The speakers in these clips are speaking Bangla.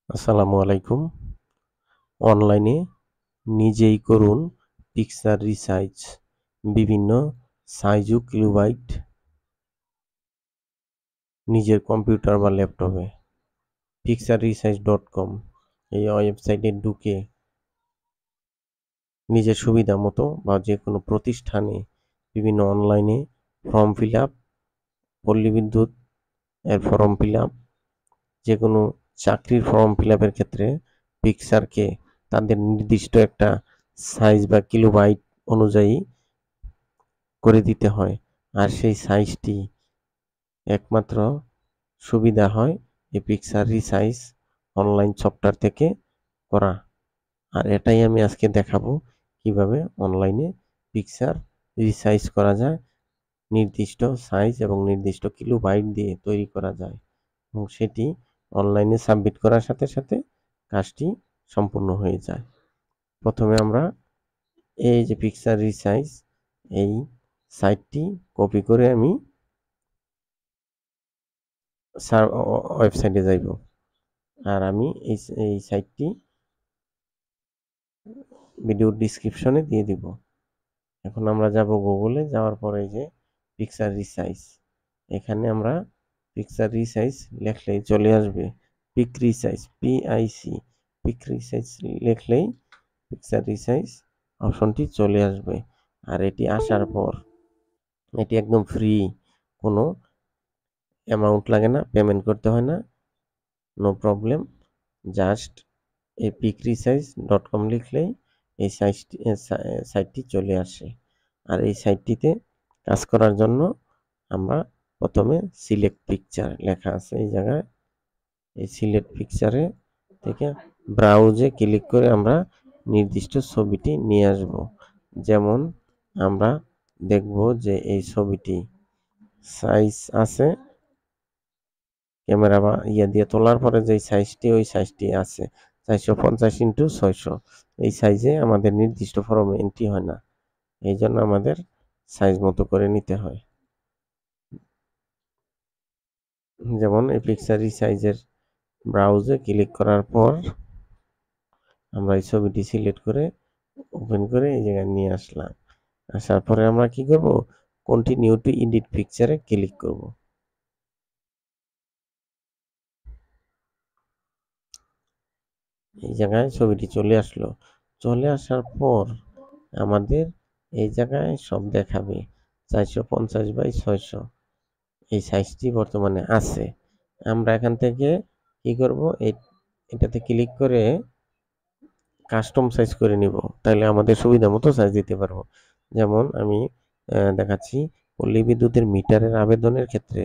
আসসালামু আলাইকুম। অনলাইনে নিজেই করুন পিকচার রিসাইজ। বিভিন্ন সাইজ ও কিলোবাইট নিজের কম্পিউটার বা ল্যাপটপে। pixarresize.com এই ওয়েবসাইটে ঢুকে নিজের সুবিধা মতো বা যে কোনো প্রতিষ্ঠানে বিভিন্ন অনলাইনে ফর্ম ফিল আপ, পল্লী বিদ্যুৎ এর ফর্ম ফিল আপ, যে কোনো চাকরির ফর্ম ফিল আপের ক্ষেত্রে পিকচারকে তাদের নির্দিষ্ট একটা সাইজ বা কিলোবাইট অনুযায়ী করে দিতে হয়। আর সেই সাইজটি একমাত্র সুবিধা হয় এই পিকচার রিসাইজ অনলাইন সফটওয়্যার থেকে করা। আর এটাই আমি আজকে দেখাবো কিভাবে অনলাইনে পিকচার রিসাইজ করা যায়, নির্দিষ্ট সাইজ এবং নির্দিষ্ট কিলোবাইট দিয়ে তৈরি করা যায় এবং সেটি অনলাইনে সাবমিট করার সাথে সাথে কাজটি সম্পূর্ণ হয়ে যায়। প্রথমে আমরা এই যে পিকচার রিসাইজ এই সাইটটি কপি করে আমি ওয়েবসাইটে যাইব। আর আমি এই সাইটটি ভিডিওর ডিসক্রিপশনে দিয়ে দিব। এখন আমরা যাব গুগলে, যাওয়ার পরে যে পিকচার রিসাইজ, এখানে আমরা পিকচার রিসাইজ লেখলেই চলে আসবে। Pic resize, PIC, pic resize লেখলেই পিকচার রিসাইজ অপশনটি চলে আসবে। আর এটি আসার পর এটি একদম ফ্রি, কোনো অ্যামাউন্ট লাগে না, পেমেন্ট করতে হয় না, নো প্রবলেম। জাস্ট এই picresearch.com লিখলেই এই সাইটটি চলে আসে। আর এই সাইটটিতে কাজ করার জন্য আমরা প্রথমে সিলেক্ট পিকচার লেখা আছে এই জায়গায়, এই সিলেক্ট পিকচারে থেকে ব্রাউজে ক্লিক করে আমরা নির্দিষ্ট ছবিটি নিয়ে আসব। যেমন আমরা দেখব যে এই ছবিটি সাইজ আছে, ক্যামেরা বা দিয়ে তোলার পরে যে সাইজটি, ওই সাইজটি আছে 450x600। এই সাইজে আমাদের নির্দিষ্ট ফরমে এন্ট্রি হয় না, এই জন্য আমাদের সাইজ মতো করে নিতে হয়। যেমন এই পিকচার রিসাইজের ব্রাউজে ক্লিক করার পর আমরা এই ছবিটি সিলেক্ট করে ওপেন করে এই জায়গায় নিয়ে আসলাম। আসার পরে আমরা কি করব, কন্টিনিউ টু এডিট পিকচারে ক্লিক করব। এই জায়গায় ছবিটি চলে আসলো। চলে আসার পর আমাদের এই জায়গায় সব দেখাবে 450x600, এই সাইজটি বর্তমানে আছে। আমরা এখান থেকে কি করব, এটাতে ক্লিক করে কাস্টম সাইজ করে নিব, তাহলে আমাদের সুবিধা মতো সাইজ দিতে পারবো। যেমন আমি দেখাচ্ছি, পল্লী বিদ্যুতের মিটারের আবেদনের ক্ষেত্রে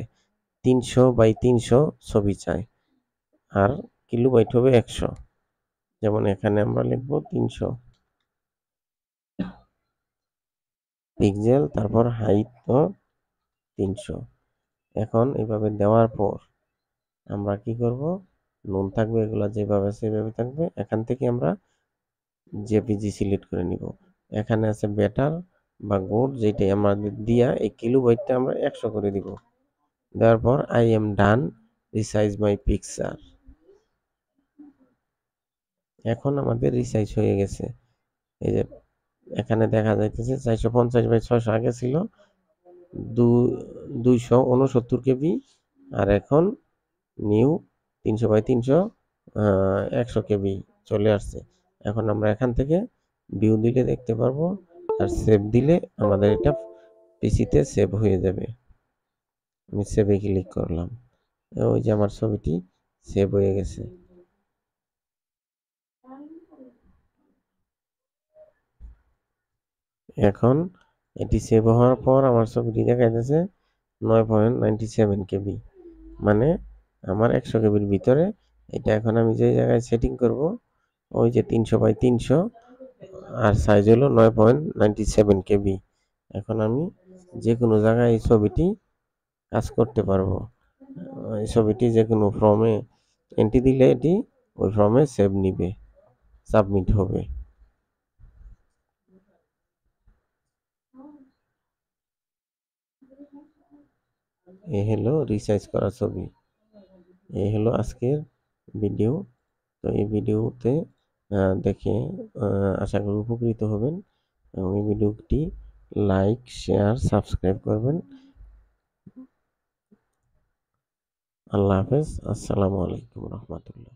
300x300 ছবি চাই, আর কিলোবাইট হবে 100। যেমন এখানে আমরা লিখবো 300 পিক্সেল, তারপর হাইট 300। এখন এইভাবে দেওয়ার পর আমরা কি করব, নুন থাকবে, এগুলা যেভাবে সেভাবে থাকবে। এখান থেকে আমরা জেপিজি সিলেক্ট করে নিব। এখানে আছে বেটার বা গুড, যেটাই আমাদের দিয়া এই কিলোবাইটটা আমরা 100 করে দিব। দেওয়ার পর I am done, resize my picture. এখন আমাদের রিসাইজ হয়ে গেছে। এই যে এখানে দেখা যাইতেছে 450x600 আগে ছিল 269 কেবি, আর এখন নিউ 300x300 100 কেবি চলে আসছে। এখন আমরা এখান থেকে ভিউ দিলে দেখতে পারবো, আর সেভ দিলে আমাদের এটা পিসিতে সেভ হয়ে যাবে। আমি সেভে ক্লিক করলাম, ওই যে আমার ছবিটি সেভ হয়ে গেছে। এখন এটি সেভ হওয়ার পর আমার ছবিটি দেখা যাচ্ছে 9.97 কেবি, মানে আমার 100 কেবির ভিতরে এটা। এখন আমি যে জায়গায় সেটিং করব, ওই যে 300x300, আর সাইজ হলো 9.97 কেবি। এখন আমি যে কোনো জায়গায় এই ছবিটি কাজ করতে পারবো। এই ছবিটি যে কোনো ফর্মে এন্ট্রি দিলে এটি ওই ফর্মে সেভ নিবে, সাবমিট হবে। এই হলো রিসাইজ করা ছবি। এই হলো আজকের ভিডিও। তো এই ভিডিওতে দেখে আশা করি উপকৃত হবেন এবং এই ভিডিওটি লাইক, শেয়ার, সাবস্ক্রাইব করবেন। আল্লাহ হাফেজ। আসসালামু আলাইকুম রহমতুল্লাহ।